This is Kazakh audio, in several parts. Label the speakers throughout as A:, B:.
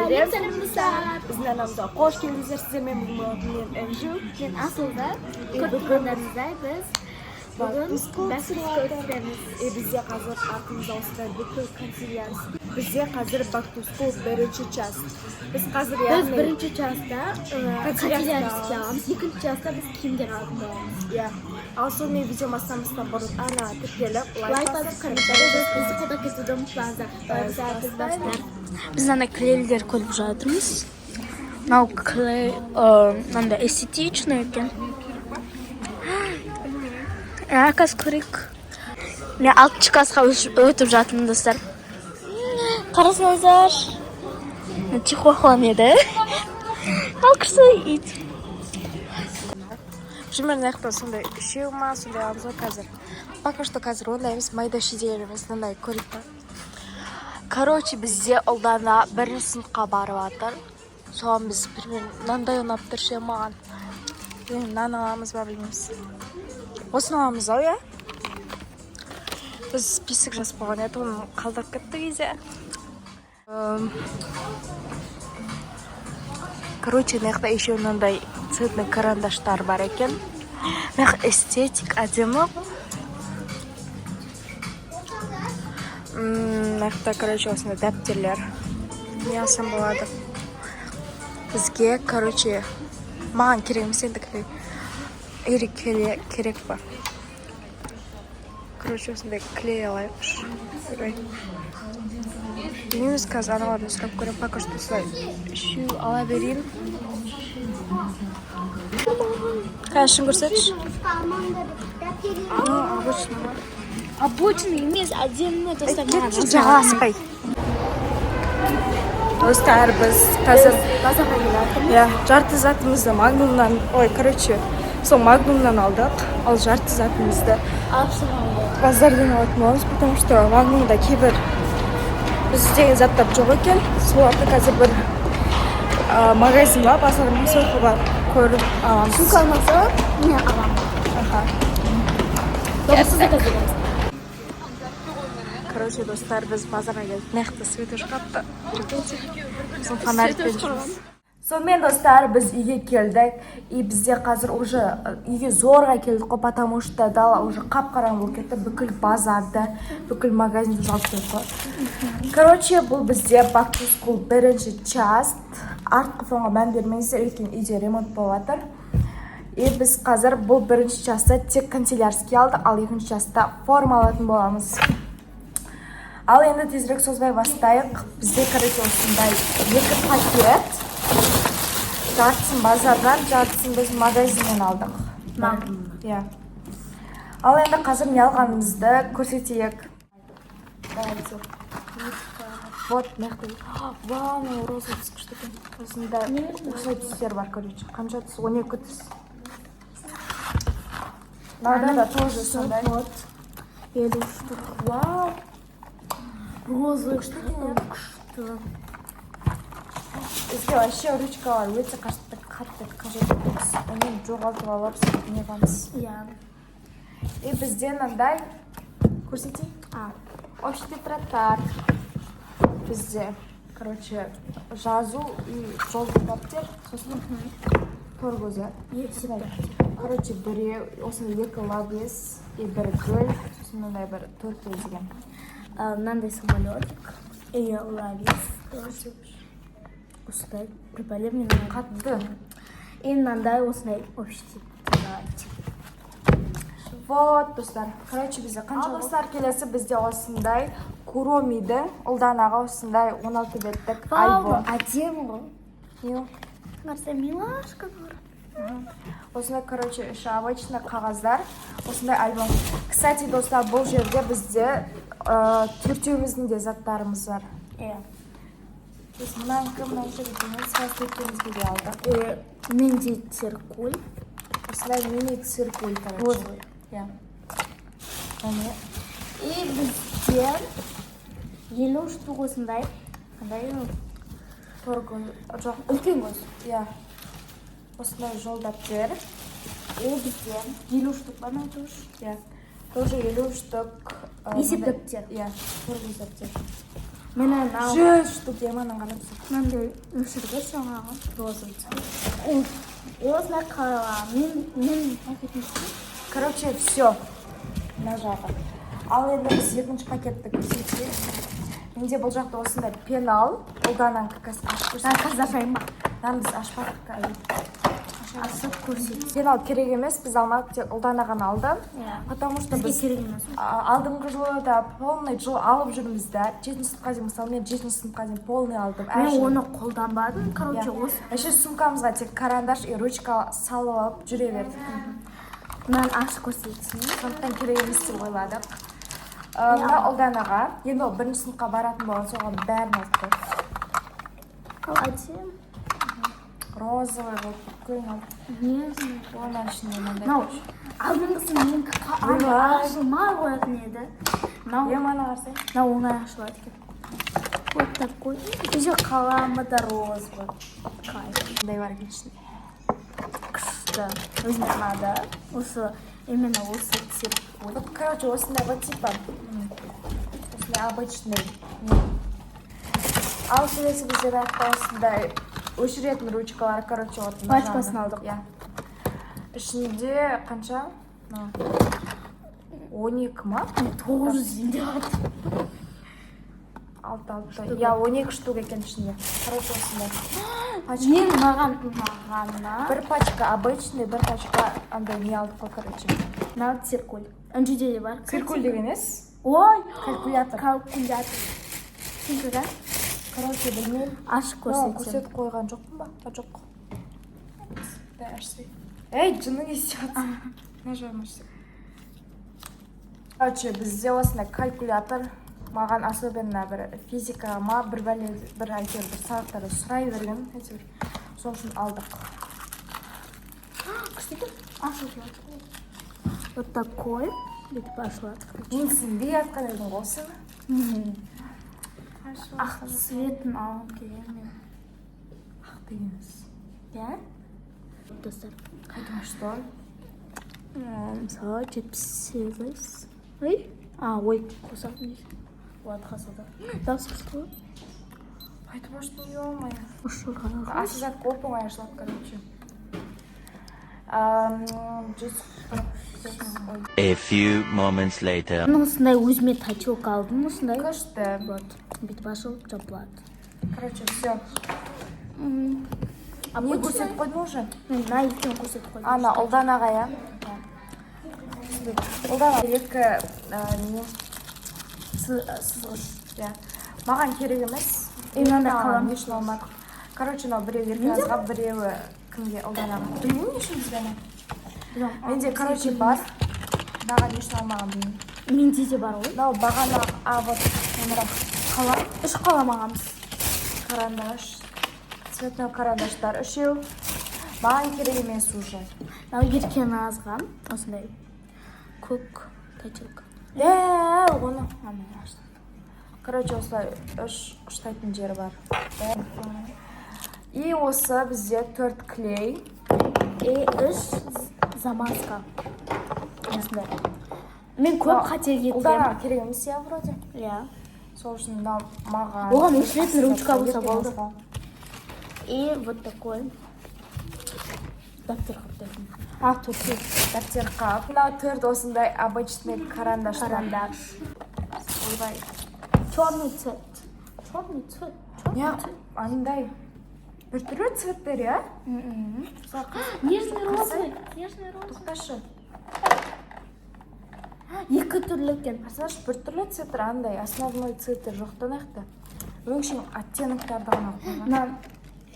A: Сәлеметсіздер.
B: Біздің арнамызға қош келдіңіздер. Сіздермен мен Әнжу.
A: Мен Асылда. Көргендеріңіздей біз бүгін бәккүріспеміз.
B: Бізде қазір артымызда осындай бүкіл канцеляриясы. Бізде қазір back to school бірінші час. Біз қазір
A: Біз бірінші часта канцеляриясыз, екінші часта біз киімдер алып боламыз.
B: Ал сонымен видео бастамастан бұрын ана тіркеліп,
A: Лайк басып, комментарий жазып, қолдап кетуді ұмытпаңыздар.
C: Biz ана клейлер көріп жатырмыз. Мынау клей мынандай эстетичный екен. Акас көрейік. Мен 6-шы классқа өтіп жатырмын, достар. Қарасыңыздар. Чихуахуа еді. Ал кірсі ит.
B: Примерно сондай үшеу ма, сондай обзор қазір. Пока что қазір ойлаймыз, майда шедеріміз мындай көріп бар. Короче, бізде ұлдана бірінші сыныпқа барып жатыр. Соған біз примерно мынандай ұнап тұр ше маған. Мынаны аламыз ба білмейміз. Осыны аламыз ау, я? Біз список жазып қойған еді, оны қалдырып кетті кезде. Короче, мына еще мынандай цветный карандаштар бар екен. Мына эстетик әдемі. Мына короче, осындай дәптерлер. Не алсам болады. Бізге, короче, маған керек емес енді клей. Керек па. Короче, осындай клей алайықшы. Білмейміз қазір аналардан сұрап көрем. Пока что солай үшеу ала берейін. Қайшын көрсетші? Обычный ма?
C: Обычный емес, әдемі, достар.
B: Жағаспай. Достар, біз қазір
A: Базарға келатырмыз.
B: жарты затымызды Магнумнан, сол Магнумнан алдық. Ал жарты затымызды базардан алатын боламыз, потому что Магнумда кейбір біз іздеген заттар жоқ екен. Соларды қазір бір магазин ба, базардың соқы бар, көріп аламыз.
A: Сумка алмаса, мен аламын. Добрсыз әкәземіз.
B: Короче, достар, біз базарға келдік. Мықты свет шкафта. Сосын фонарикпен жүрміз. Сонымен, достар, біз үйге келдік. И бізде қазір уже үйге зорға келдік қой, потому что дала уже қап-қараң болып кетті. Бүкіл базарды, бүкіл магазинді жалып кетті. Короче, бұл бізде back to school бірінші час. Артқы фонға мән бермеңіздер, өйткені үйде ремонт болып жатыр. И біз қазір бұл бірінші частта тек канцелярский алдық, ал екінші частта форма алатын боламыз. Ал енді тезірек созбай бастайық. Бізде, короче, осындай 2 пакет. Жартысын базардан, жартысын біз магазиннен алдық. Ал енді қазір не алғанымызды көрсетейік. Вот, мықты. Вау, роза түс күшті екен. Осында осылай түстер бар, короче. Қанша түс? 12 түс. Мынада да тоже сондай.
A: 50 штук. Вау. Роза күшті.
B: Бізге вообще ручкалар өте қатты қажет етеміз. Онымен жоғалтып алып не қамыз. И бізде мынандай көрсетейін. Общий тетрадтар. Бізде, короче, жазу и жолдық баптер. Сосын торгозы. Короче, осындай 2 лабес и 1 гүл. Сосын мындай бір 4 деген.
A: Мынандай самолетик. И лавис. Осындай прибалив мен
B: Қатты.
A: И мынандай осындай общий тетрадь.
B: Вот, достар. Короче, бізде қанша достар келесі бізде осындай Куромиді. Ұлданаға осындай 16 беттік альбом.
A: Әдемі ғой.
B: Не?
A: Қарса, милашка бар.
B: Осындай, короче, еще обычный қағаздар. Осындай альбом. Кстати, достар, бұл жерде бізде төртеуміздің де заттарымыз бар. Біз мұнаншы бітіміз сәз өткенізге де алдық.
A: Менде циркуль.
B: Осындай мини-циркуль, короче.
A: И бізде 50 штук осындай. Қандай?
B: Жоқ,
A: үлкен көз.
B: Осындай жол дәптер.
A: И бізде 50 штук бар ма тоже?
B: Тоже 50 штук.
A: Есеп дәптер.
B: Торгоз дәптер.
C: Мен анау
B: 100 штук еманын қарапсың.
C: мынандай өшірді жаңағы розовый. Осылай қалған. Мен пакетімді.
B: Короче, все. Мына жағы. Ал енді біз екінші пакетті көрсетейік. Менде бұл жақта осындай пенал. Ұлданан какасы ашып көрсетейік.
C: Қазір ашайын ба?
B: Біз ашпадық әлі.
C: Ашып көрсет.
B: Пенал керек емес, біз алмадық, тек ұлдана ғана алды. Потому что
C: Бізге
B: біз
C: керек емес.
B: алдыңғы жылы да полный жыл алып жүрміз да. 7 сыныпқа дейін, мысалы мен 7 сыныпқа дейін полный алдым.
C: Мен оны қолданбадым. Короче, осы.
B: Еще сумкамызға тек карандаш и ручка салып алып жүре бердік.
C: Мен ашып көрсетейін.
B: Сондықтан керек емес деп ойладық. Мына ұлданаға, енді ол бірінші сыныпқа баратын болған соған бәрін алып қой.
C: Қалайсың?
B: Розовый қылып, көң алып.
C: Нежный.
B: Оның ішінде мынандай.
C: Мынау алдыңғысы менікі ашылмай қоятын еді.
B: Еманы қарсай.
C: Мынау оңай ашылады екен. Вот такой. Еще қаламы да розовый. Кайф.
B: Мындай бар екен ішінде.
C: Күшті. Өзіме ұнады. Осы, именно осы тип.
B: Вот, короче, осындай вот типа. Осындай обычный. Ал келесі бізде жақта осындай өшіретін ручкалар, короче, вот.
C: Пачкасын алдық.
B: Ішінде қанша? 12 ма?
C: 900 деп жатыр.
B: 6. Я 12 штук екен ішінде. Короче, осындай.
C: Мен мағана.
B: Бір пачка обычный, бір пачка андай не алдық қой, короче.
C: Мынау циркуль. Анжуде де бар.
B: Циркуль деген емес.
C: Ой,
B: Калькулятор.
C: калькулятор. Түсінді да?
B: Короче, білмеймін.
C: Ашып көрсетсем.
B: Көрсетіп қойған жоқпын ба? Жоқ. Дай ашсай. Ей, жының естіп. Не жоймашсың? Короче, бізде осындай калькулятор. Маған особенно бір физикаға ма бір әйтеуір бір сағаттарды сұрай берген. Әйтеуір сол үшін алдық.
C: Күшті ашылды. Вот такой. Бүйтіп ашылады.
B: Мен сенбей атқан едім осы.
C: Ақ цветін алып келемін.
B: Ақ дегеніз.
C: Ja? Достар.
B: Қайтма что?
C: Мысалы 78. Ой? Ой, қосатын дейсің. Вот, қосылды. Дауыс қосылды.
B: Қайтма что, ё-моё.
C: Ұшырған.
B: Асызат оп-оңай ашылады, короче.
D: A few moments later.
C: Мен осындай өзіме тачок алдым, осындай.
B: Күшті.
C: Вот, бүйтіп ашылып жабылады.
B: Короче, все.
C: Не
B: Не көрсетіп қойдың уже?
C: Мен мына екеуін көрсетіп қойдым.
B: Ана, ұлданаға, я? Ұлданаға екі не?
C: Сызғыш.
B: Маған керек емес.
C: Мынандай қалам.
B: Не үшін алмадық. Короче, мынау біреу еркеназға, біреуі кімге ұлданаға. Білмеймін не үшін бізге ана? Менде, короче, бар. Маған не үшін алмаған білмеймін.
C: Менде де бар ғой.
B: Мынау бағана, вот, қалам.
C: 3 қалам алғанбыз.
B: Карандаш. Цветной карандаштар үшеу. Маған керек емес уже.
C: Мынау еркеназға осындай көк тачок.
B: Оны.
C: Ана ашты.
B: Короче, осылай ұштайтын жері бар. И осы бізде 4 клей.
C: И 3 замазка. Осындай. Мен көп қате кетем.
B: Ұлданаға керек емес, я вроде.
C: Иә.
B: Сол үшін мынау маған.
C: Оған өшіретін ручка болса болды. И вот такой дәптер қаптайтын. Төртеу.
B: Дәптер қап. Мынау 4 осындай обычный карандаштар.
C: Карандаш.
B: Ойбай.
C: Черный цвет. Черный цвет.
B: Не, андай. Бір түрлі цветтер, я?
C: Нежный розовый. Нежный розовый.
B: Тоқташы.
C: Екі түрлі екен.
B: Асынаш, бір түрлі цветтер андай. Основной цветтер жоқтан ақты. Өңшін оттеноктерді ғана қойған.
C: Мына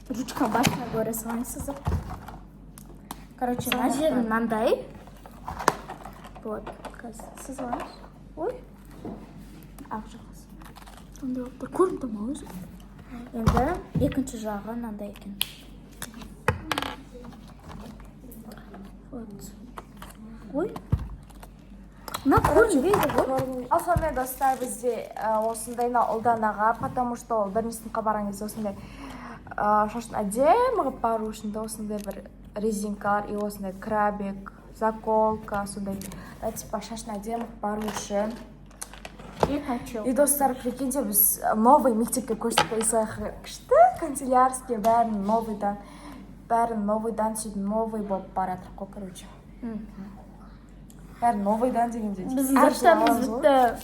C: ручка басына көре салайын сызып. Короче, мына жері мынандай. Вот. Сызылайыншы. Ой. Ақ жағасы. Ондай болып тұр. Көрінді ма өзі? Енді екінші жағы мынандай екен. Вот. Ой. Мына көрінбейді ғой.
B: Ал сонымен достар, бізде осындайна ұлданаға, потому что ол бірінші сыныпқа барған кезде осындай шашын әдемі қылып бару үшін осындай бір резинкалар и осындай крабик, заколка, сондай типа шашын әдемі қылып бару үшін И достар, прикиньте, біз новый мектепке көрсетпей күшті канцелярский бәрін новыйдан сөйтіп новый болып баратыр қой, короче. Бәрін новыйдан дегенде.
C: Біздің заттарымыз бітті.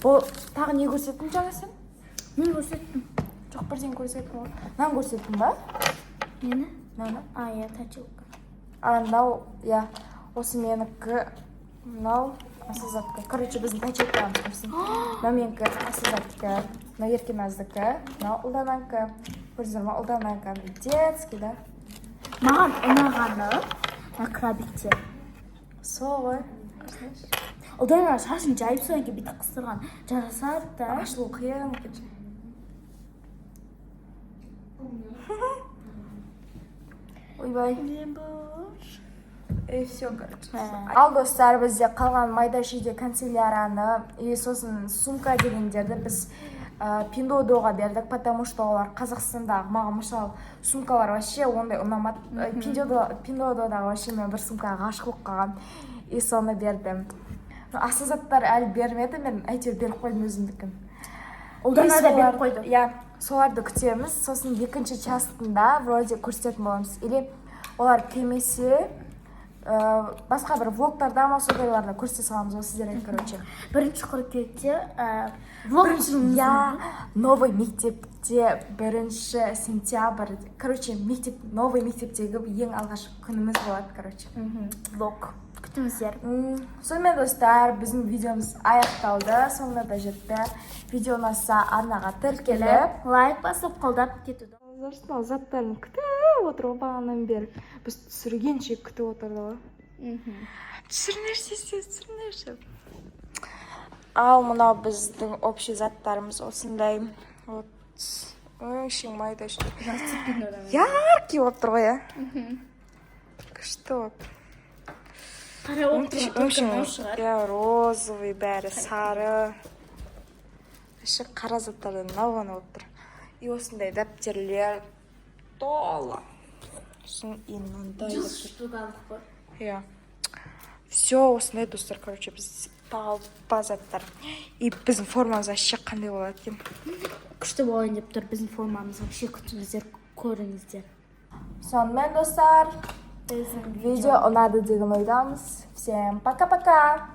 B: Бұл тағы не көрсеттің жаңа сен?
C: Не көрсеттім?
B: Жоқ, бірден көрсеттім ғой. Нан көрсеттің ба?
C: Нені?
B: Наны?
C: Иә, точилка.
B: Мынау, иә, осы менікі, мынау асызатқа. Короче, біздің точилкамыз көрсін. Мынау менікі асызатқа, мынау Еркемәздікі, мынау ұлдананікі. Көрдіңіздер ма? Ұлдананікі детский, да?
C: Маған ұнағаны крабиктер.
B: Сол ғой.
C: Ұлдана шашын жайып соңғы бүйтіп қыстырған жарасады да.
B: Ашылу қиын. Ойбай. И все, короче. Ал достар, бізде қалған майда шүйде канцелярияны и сосын сумка дегендерді біз Пиндодоға бердік, потому что олар Қазақстандағы маған мысалы сумкалар вообще ондай ұнамады. Пиндододағы вообще мен бір сумкаға ғашық болып қалғам и соны бердім. Асыл заттар әлі бермеді, мен әйтеуір беріп қойдым өзімдікін.
C: Ұлдана да беріп қойды.
B: Иә, соларды күтеміз. Сосын екінші частында вроде көрсететін боламыз. Или олар келмесе басқа бір влогтарда ма сондайларда көрсете саламыз ғой сіздерге, короче.
C: Бірінші қыркүйекте влог
B: Я новый мектепте 1 сентябрь. Короче, новый мектептегі ең алғашқы күніміз болады, короче.
C: влог күтіңіздер.
B: Сонымен достар, біздің видеомыз аяқталды. Соңына да жетті. Видео ұнаса арнаға тіркеліп,
C: лайк басып қолдап кетуді.
B: Заттарын күтіп отыр ғой бағанадан бері. Біз түсіргенше күтіп отырды ғой. Түсіріңдерші. Ал мынау біздің общий заттарымыз осындай. Вот. Өңшің майда үшін. Яркий болып тұр ғой, я? Күшті болып. Өңшің розовый бәрі, сары. Іші қара заттардан науғаны болып тұр. И осындай дәптерлер толы. Сосын мынандай дәптер. Иә. Все осындай достар, короче, біз толпа заттар. И біздің формамыз вообще қандай болады екен.
C: Күшті болайын деп тұр, біздің формамыз вообще күтіңіздер, көріңіздер.
B: Сонымен достар, видео ұнады деген ойдамыз. Всем пока-пока!